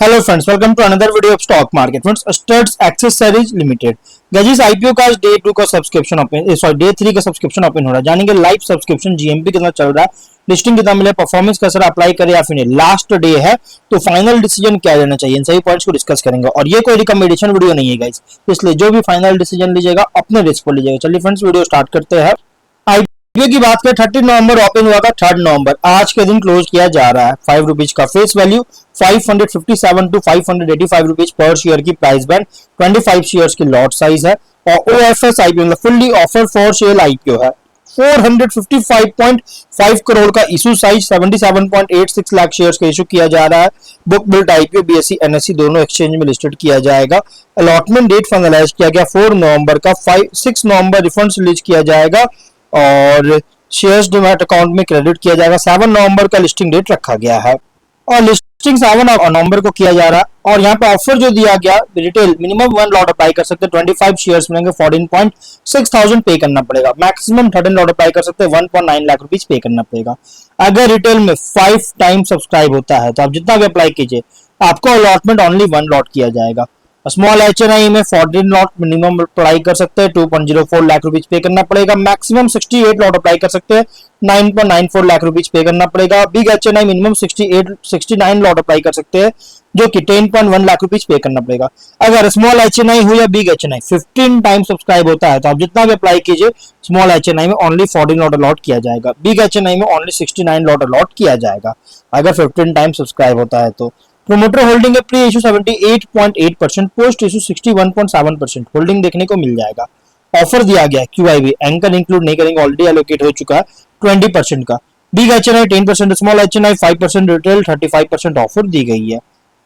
Hello friends, welcome to another video of stock market. Friends, Studds accessories limited गजीज IPO का day 2 का subscription open day 3 का subscription open हो रहा है। जानेंगे लाइव सब्सक्रिप्शन जीएमपी कितना चल रहा है, लिस्टिंग कितना मिले, परफॉर्मेंस कैसा अप्लाई करे या फिर नहीं, लास्ट डे है तो फाइनल डिसीजन क्या लेना चाहिए, इन सभी पॉइंट्स को डिस्कस करेंगे। और ये कोई रिकमेंडेशन वीडियो नहीं है गाइस, इसलिए जो भी फाइनल डिसीजन लीजिएगा अपने रिस्क पर लीजिएगा। चलिए फ्रेंड्स, वीडियो स्टार्ट करते हैं। आईपीओ की बात करें, 30 नवंबर ओपन हुआ था, 3 नवंबर आज के दिन क्लोज किया जा रहा है। 5 रुपीज का फेस वैल्यू, 557 टू 585 रुपीज पर शेयर की प्राइस बैंड, 25 शेयर्स की लॉट साइज है। और OFS IPO fully offer for sale IPO है। 455.5 करोड़ का इशू साइज, 77.86 लाख शेयर्स का इशू किया जा रहा है। Book built IPO BSE NSE दोनों एक्सचेंज में लिस्टेड किया जाएगा। अलॉटमेंट डेट फाइनलाइज किया गया 4 नवंबर का। 6 नवंबर रिफंड्स रिलीज किया जाएगा और शेयर्स डीमैट अकाउंट में क्रेडिट किया जाएगा। 7 नवंबर का लिस्टिंग डेट रखा गया है और लिस्टिंग 7 नवंबर को किया जा रहा है। और यहाँ पे ऑफर जो दिया गया, रिटेल मिनिमम 1 लॉट अप्लाई कर सकते हैं, 25 शेयर्स मिलेंगे, 14.6 पे करना पड़ेगा। मैक्सिमम 13 लॉट अप्लाई कर सकते हैं, 1.9 लाख रुपीज पे करना पड़ेगा। अगर रिटेल में 5 टाइम सब्सक्राइब होता है तो आप जितना भी अप्लाई कीजिए आपको अलॉटमेंट ओनली 1 लॉट किया जाएगा। स्मॉल एचएनआई में 14 लॉट मिनिमम अप्लाई कर सकते हैं, 2.04 लाख रुपीज पे करना पड़ेगा। मैक्सिमम 68 लॉट अप्लाई कर सकते हैं, 9.94 लाख रुपीज पे करना पड़ेगा। Big HNI minimum 69 lot apply कर सकते हैं, जो कि 10.1 लाख रुपीज पे करना पड़ेगा। अगर स्मॉल एचएनआई हो या बिग एचएनआई 15 टाइम सब्सक्राइब होता है तो आप जितना भी अप्लाई कीजिए, स्मॉल एचएनआई में ओनली 14 लॉट अलॉट किया जाएगा, बिग एचएनआई में ओनली 69 लॉट अलॉट किया जाएगा अगर 15 टाइम सब्सक्राइब होता है तो। प्रोमोटर होल्डिंग है pre issue 78.8%, post issue 61.7% holding देखने को मिल जाएगा। ऑफर दिया गया क्यूआईबी एंकर इंक्लूड नहीं करेंगे, ऑलरेडी एलोकेट हो चुका है 20% का। Big HNI 10%, small HNI 5%, retail 35% offer दी गई है।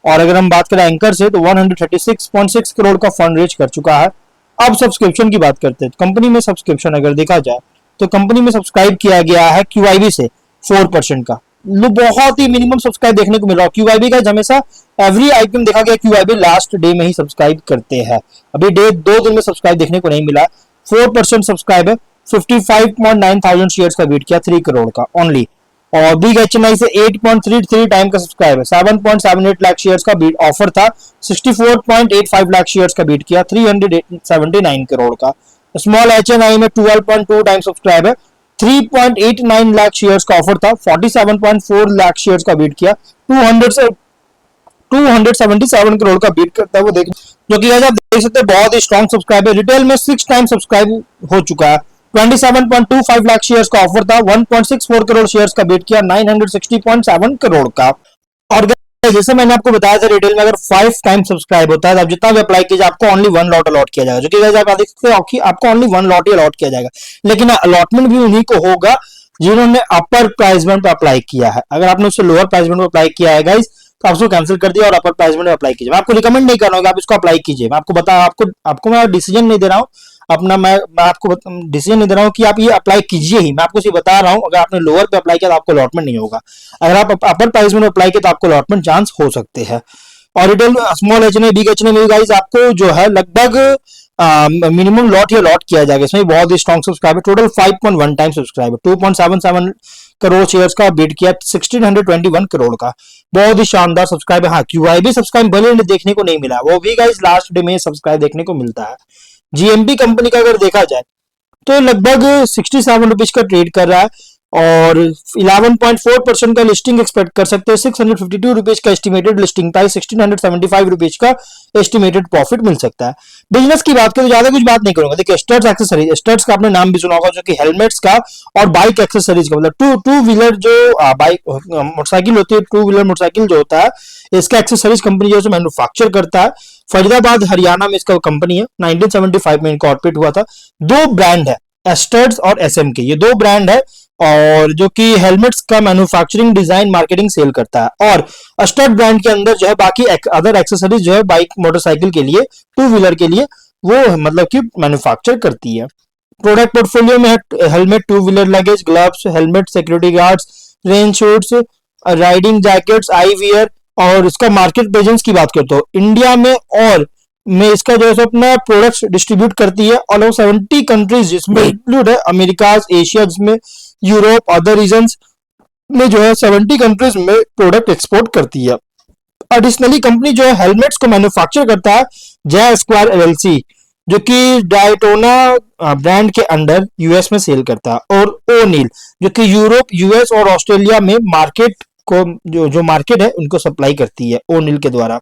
और अगर हम बात करें एंकर से तो 136.6 करोड़ का फंड रेज कर चुका है। अब सब्सक्रिप्शन की बात करते हैं। कंपनी में सब्सक्रिप्शन अगर देखा जाए तो कंपनी में सब्सक्राइब किया गया है क्यूआईबी से 4% का, बहुत ही मिनिमम सब्सक्राइब देखने को मिल रहा है। क्यूआईबी का हमेशा एवरी आईपीओ देखा गया क्यूआईबी लास्ट डे में ही सब्सक्राइब करते हैं, अभी डे 2 दिन में सब्सक्राइब देखने को नहीं मिला। 4% सब्सक्राइब है, 55.9 थाउजेंड शेयर्स का बीट किया, 3 करोड़ का ओनली। और बिग एचएनआई से 8.33 टाइम का सब्सक्राइब है, 7.78 लाख शेयर्स का बीट ऑफर था, 64.85 लाख शेयर्स का बीट किया, 379 करोड़ का। स्मॉल एचएनआई में 12.2 टाइम सब्सक्राइब है, 3.89 लाख शेयर्स का ऑफर था, 47.4 लाख शेयर्स का बीट किया, 277 करोड़ का बीट करता है वो देख, जो कि आप देख सकते हैं बहुत ही स्ट्रॉन्ग सब्सक्राइब है। रिटेल में 6 टाइम सब्सक्राइब हो चुका है, 27.25 लाख शेयर्स का ऑफर था, 1.64 करोड़ शेयर्स का बीट किया, 960.7 करोड़ का। और जैसे मैंने आपको बताया था, रिटेल में अगर 5 टाइम सब्सक्राइब होता है तो आप जितना भी अप्लाई कीजिए आपको ओनली 1 लॉट अलॉट किया जाएगा, जो कि आप देख सकते हैं आपको ओनली 1 लॉट ही अलॉट किया जाएगा। लेकिन अलॉटमेंट भी उन्हीं को होगा जिन्होंने अपर प्राइस बैंड पर अप्लाई किया है। अगर आपने उससे लोअर प्राइस बैंड पर अप्लाई किया है गाइस तो आपको कैंसिल कर दिया और अपर प्राइस बैंड पर अप्लाई कीजिए। मैं आपको रिकमेंड नहीं कर रहा हूँ आप इसको अप्लाई कीजिए, मैं आपको आपको मैं डिसीजन नहीं दे रहा हूँ अपना, मैं आपको डिसीजन नहीं दे रहा हूँ कि आप ये अप्लाई कीजिए ही, मैं आपको सिर्फ बता रहा हूँ अगर आपने लोअर पे अप्लाई किया तो आपको अलॉटमेंट नहीं होगा, अगर आप अपर प्राइस में अप्लाई किया तो आपको अलॉटमेंट चांस हो सकते हैं। और retail small HNI big HNI में गाइस आपको जो है लगभग मिनिमम लॉट या लॉट किया जाएगा। इसमें बहुत ही strong subscriber, total 5.1 time subscriber, 2.77 crore shares का बीट किया, 1621 करोड़ का, बहुत ही शानदार सब्सक्राइबर। हाँ, क्यूआईबी सब्सक्राइब भले देखने को नहीं मिला, वो भी गाइस लास्ट डे में सब्सक्राइब देखने को मिलता है। जीएमपी कंपनी का अगर देखा जाए तो लगभग 67 रुपीज का ट्रेड कर रहा है और 11.4% का लिस्टिंग एक्सपेक्ट कर सकते हैं। 652 रुपीज का एस्टिमेटेड लिस्टिंग प्राइस, 1675 रुपीज का एस्टिमेटेड प्रॉफिट मिल सकता है। बिजनेस की बात करें तो ज्यादा कुछ बात नहीं करूंगा। देखिए, स्टड्स एक्सेसरीज, स्टड्स का आपने नाम भी सुना होगा, जो कि हेलमेट्स का और बाइक एक्सेसरीज का, मतलब टू व्हीलर जो बाइक मोटरसाइकिल होती है, 2 व्हीलर मोटरसाइकिल जो होता है, इसका एक्सेसरीज कंपनी जो मैन्युफैक्चर करता है। फरीदाबाद हरियाणा में इसका कंपनी है, 1975 में इनकॉर्पोरेट हुआ था। 2 ब्रांड है, स्टड्स और एसएमके, ये 2 ब्रांड है और जो कि हेलमेट्स का मैन्युफैक्चरिंग, डिजाइन, मार्केटिंग, सेल करता है। और स्टड ब्रांड के अंदर जो है बाकी अदर एक्सेसरीज जो है बाइक मोटरसाइकिल के लिए, 2 व्हीलर के लिए वो मतलब कि मैन्युफैक्चर करती है। प्रोडक्ट पोर्टफोलियो में है helmet, 2 wheeler luggage, gloves, helmet, security guards, rain shoots, riding jackets, I wear. और इसका मार्केट प्रेजेंस की बात करते हो इंडिया में और में इसका जो है अपना प्रोडक्ट्स डिस्ट्रीब्यूट करती है ऑल ओवर 70 कंट्रीज, जिसमें इंक्लूड है अमेरिका, एशिया, जिसमें यूरोप, अदर रीजन्स में जो है 70 कंट्रीज में प्रोडक्ट एक्सपोर्ट करती है। एडिशनली कंपनी जो है हेलमेट्स को मैन्युफैक्चर करता है जय स्क्वायर एलएलसी, जो कि डायटोना ब्रांड के अंडर यूएस में सेल करता है, और ओनील जो कि यूरोप, यूएस और ऑस्ट्रेलिया में मार्केट को जो जो मार्केट है उनको सप्लाई करती है ओनील के द्वारा।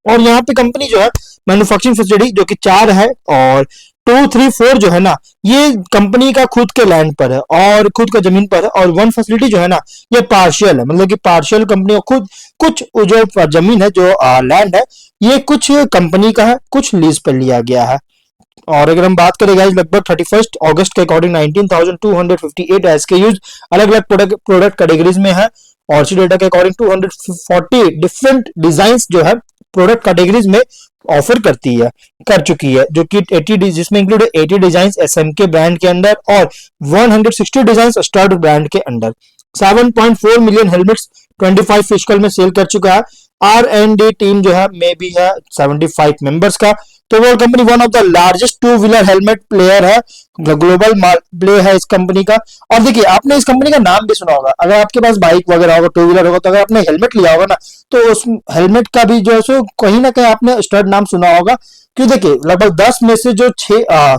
और यहाँ पे कंपनी जो है मैन्युफैक्चरिंग फैसिलिटी जो कि 4 है, और 2, 3, 4 जो है ना ये कंपनी का खुद के लैंड पर है और खुद का जमीन पर है, और 1 फैसिलिटी जो है ना ये पार्शियल है, मतलब कि पार्शियल कंपनी खुद कुछ जो जमीन है जो लैंड है ये कुछ कंपनी का है, कुछ लीज पर लिया गया है। और अगर हम बात करें गाइस लगभग 31 अगस्त के अकॉर्डिंग 19,258 एसकेयूज अलग अलग प्रोडक्ट कैटेगरीज में है, और सी डेटा के अकॉर्डिंग 240 डिफरेंट डिजाइन्स जो है प्रोडक्ट कैटेगरीज में ऑफर कर चुकी है, जो कि 80 जिसमें इंक्लूड 80 डिजाइन एसएमके ब्रांड के अंदर और 160 डिजाइन स्टड ब्रांड के अंदर। 7.4 मिलियन हेलमेट्स 25 फिजिकल में सेल कर चुका है। R&D टीम जो है में भी है 75 मेंबर्स का। तो वो company one of the largest 2 wheeler helmet player है, ग्लोबल प्ले है इस कंपनी का। और देखिए आपने इस कंपनी का नाम भी सुना होगा, अगर आपके पास बाइक वगैरह होगा, 2 व्हीलर होगा, तो अगर आपने हेलमेट लिया होगा ना तो उस हेलमेट का भी जो है सो कहीं ना कहीं आपने स्टड नाम सुना होगा। क्यों, देखिए लगभग 10 में से जो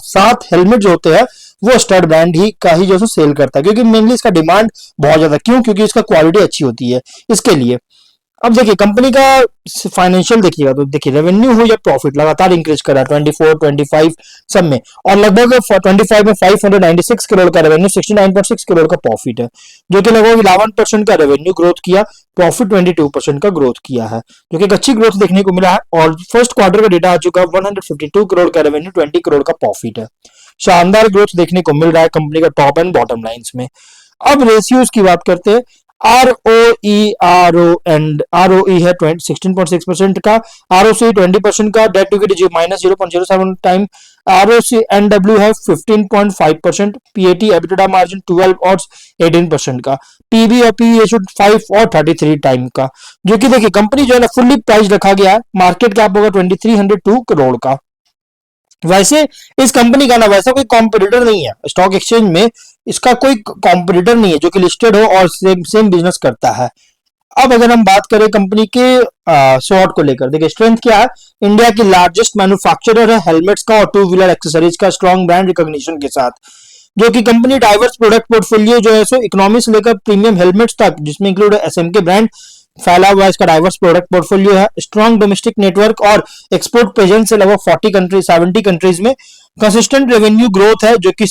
7 हेलमेट जो होते हैं वो स्टड ब्रांड ही का ही जो है सेल करता है, क्योंकि मेनली इसका डिमांड बहुत ज्यादा, क्यों, क्योंकि इसका क्वालिटी अच्छी होती है इसके लिए। अब देखिए कंपनी का फाइनेंशियल देखिएगा तो देखिए रेवेन्यू हो या प्रॉफिट लगातार इंक्रीज कर रहा है 24, 25 सब में, और लगभग 25 में 596 करोड़ का रेवेन्यू, 69.6 करोड़ का प्रॉफिट है, जो कि लगभग 11% का रेवेन्यू ग्रोथ किया, प्रॉफिट 22% का ग्रोथ किया है, जो कि एक अच्छी ग्रोथ देखने को मिला है। और फर्स्ट क्वार्टर का डेटा आ चुका है 152 करोड़ का रेवेन्यू, 20 करोड़ का प्रॉफिट है। शानदार ग्रोथ देखने को मिल रहा है कंपनी का टॉप एंड बॉटम लाइंस में। अब रेशियोज की बात करते हैं। ROE है 16.6% का, ROC 20% का, debt to equity -0.07 time, ROCNW है 15.5%, PAT EBITDA मार्जिन 12 और 18% का, PB और PE रेशियो 5 और 33 टाइम का, जो कि देखिए कंपनी जो है ना फुल्ली प्राइस रखा गया है, मार्केट कैप होगा 2302 करोड़ का। वैसे इस कंपनी का ना वैसा कोई कॉम्पिटिटर नहीं है स्टॉक एक्सचेंज में, इसका कोई कॉम्पिटिटर नहीं है जो कि लिस्टेड हो और सेम बिजनेस करता है। अब अगर हम बात करें कंपनी के शॉर्ट को लेकर, देखिए स्ट्रेंथ क्या है, इंडिया की लार्जेस्ट मैन्युफैक्चरर है हेलमेट्स का और 2 व्हीलर एक्सेसरीज का, स्ट्रॉन्ग ब्रांड रिकॉग्निशन के साथ, जो कि कंपनी डाइवर्स प्रोडक्ट पोर्टफोलियो जो है सो इकोनॉमी से लेकर प्रीमियम हेलमेट्स तक, जिसमें इंक्लूड एसएमके ब्रांड फैला हुआ इसका डाइवर्स प्रोडक्ट पोर्टफोलियो है, स्ट्रॉन्ग डोमेस्टिक नेटवर्क और एक्सपोर्ट प्रेजेंस से लगभग 70 कंट्रीज में, कंसिस्टेंट रेवेन्यू ग्रोथ है जो कि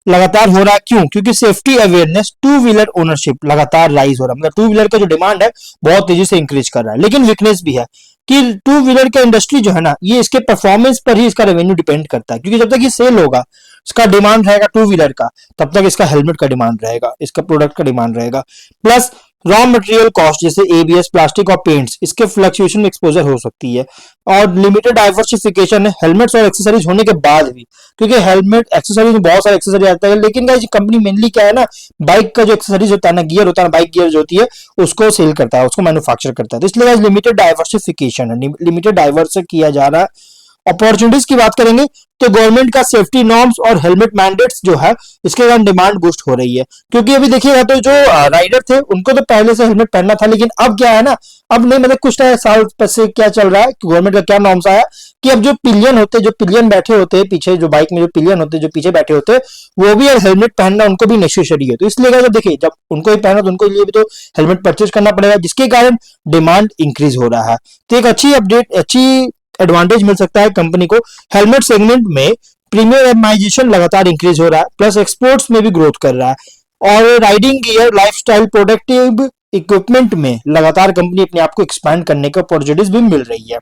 लगातार हो रहा है। क्यों, क्योंकि सेफ्टी अवेयरनेस, 2 व्हीलर ओनरशिप लगातार राइज हो रहा है, मतलब 2 व्हीलर का जो डिमांड है बहुत तेजी से इंक्रीज कर रहा है। लेकिन वीकनेस भी है कि 2 व्हीलर का इंडस्ट्री जो है ना ये इसके परफॉर्मेंस पर ही इसका रेवेन्यू डिपेंड करता है, क्योंकि जब तक ये सेल होगा, इसका डिमांड रहेगा 2 व्हीलर का, तब तक इसका हेलमेट का डिमांड रहेगा, इसका प्रोडक्ट का डिमांड रहेगा। प्लस रॉ मटेरियल कॉस्ट जैसे एबीएस, प्लास्टिक और पेंट्स, इसके फ्लक्चुएशन में एक्सपोजर हो सकती है। और लिमिटेड डाइवर्सिफिकेशन है हेलमेट्स और एक्सेसरीज होने के बाद भी, क्योंकि हेलमेट एक्सेसरीज में बहुत सारे एक्सेसरीज आता है, लेकिन गाइस कंपनी मेनली क्या है ना, बाइक का जो एक्सेसरीज होता है ना, गियर होता है ना, बाइक गियर जो होती है उसको सेल करता है, उसको मैन्युफैक्चर करता है, तो इसलिए लिमिटेड डाइवर्सिफिकेशन है, लिमिटेड डाइवर्स किया जा रहा है। अपॉर्चुनिटीज की बात करेंगे तो गवर्नमेंट का सेफ्टी नॉर्म्स और हेलमेट मैंडेट्स जो है इसके कारण डिमांड बूस्ट हो रही है, क्योंकि अभी देखिएगा तो जो राइडर थे उनको तो पहले से हेलमेट पहनना था, लेकिन अब क्या है ना, अब नहीं, मतलब कुछ साल से क्या चल रहा है, गवर्नमेंट का क्या नॉर्म्स आया कि अब जो पिलियन होते, जो पिलियन बैठे होते हैं पीछे, जो बाइक में जो पिलियन होते, जो पीछे बैठे होते, वो भी हेलमेट पहनना उनको भी नेसेसरी है। तो इसलिए जब देखिए जब उनको ही पहना तो उनको लिए भी तो हेलमेट परचेज करना पड़ेगा, जिसके कारण डिमांड इंक्रीज हो रहा है। तो एक अच्छी अपडेट, अच्छी एडवांटेज मिल सकता है कंपनी को। हेलमेट सेगमेंट में प्रीमियमाइजेशन लगातार इंक्रीज हो रहा है, प्लस एक्सपोर्ट्स में भी ग्रोथ कर रहा है, और riding gear, lifestyle, productive equipment में लगातार कंपनी अपने आप को एक्सपैंड करने का अपॉर्चुनिटीज भी मिल रही है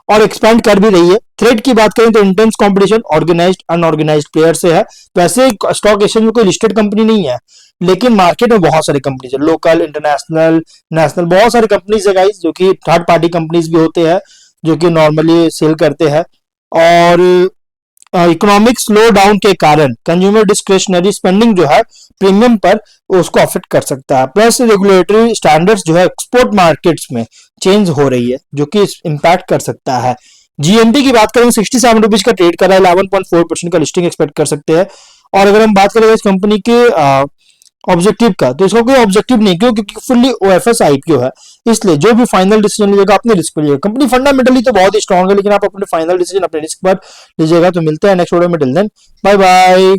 और एक्सपैंड कर भी रही है। थ्रेड की बात करें तो intense competition organised unorganised player से है। वैसे स्टॉक एक्सचेंज में कोई लिस्टेड कंपनी नहीं है, लेकिन मार्केट में बहुत सारी कंपनीज है, लोकल, इंटरनेशनल, नेशनल, बहुत सारी कंपनीज है गाइस, जो कि थर्ड पार्टी कंपनीज भी होते हैं जो कि नॉर्मली सेल करते हैं। और इकोनॉमिक स्लो डाउन के कारण कंज्यूमर डिस्क्रिशनरी स्पेंडिंग जो है प्रीमियम पर उसको अफेक्ट कर सकता है। प्लस रेगुलेटरी स्टैंडर्ड्स जो है एक्सपोर्ट मार्केट्स में चेंज हो रही है, जो कि इम्पैक्ट कर सकता है। जीएमटी की बात करें 67 रुपीज का ट्रेड कर रहा है, 11.4% का लिस्टिंग एक्सपेक्ट कर सकते हैं। और अगर हम बात करें इस कंपनी के ऑब्जेक्टिव का, तो इसका कोई ऑब्जेक्टिव नहीं, क्यों, क्योंकि फुल्ली ओएफएस आईपीओ है, इसलिए जो भी फाइनल डिसीजन लीजिएगा अपने रिस्क पर लीजिएगा। कंपनी फंडामेंटली तो बहुत ही स्ट्रांग है, लेकिन आप अपने फाइनल डिसीजन अपने रिस्क पर लीजिएगा। तो मिलते हैं नेक्स्ट वीडियो में, टिल देन बाय बाय।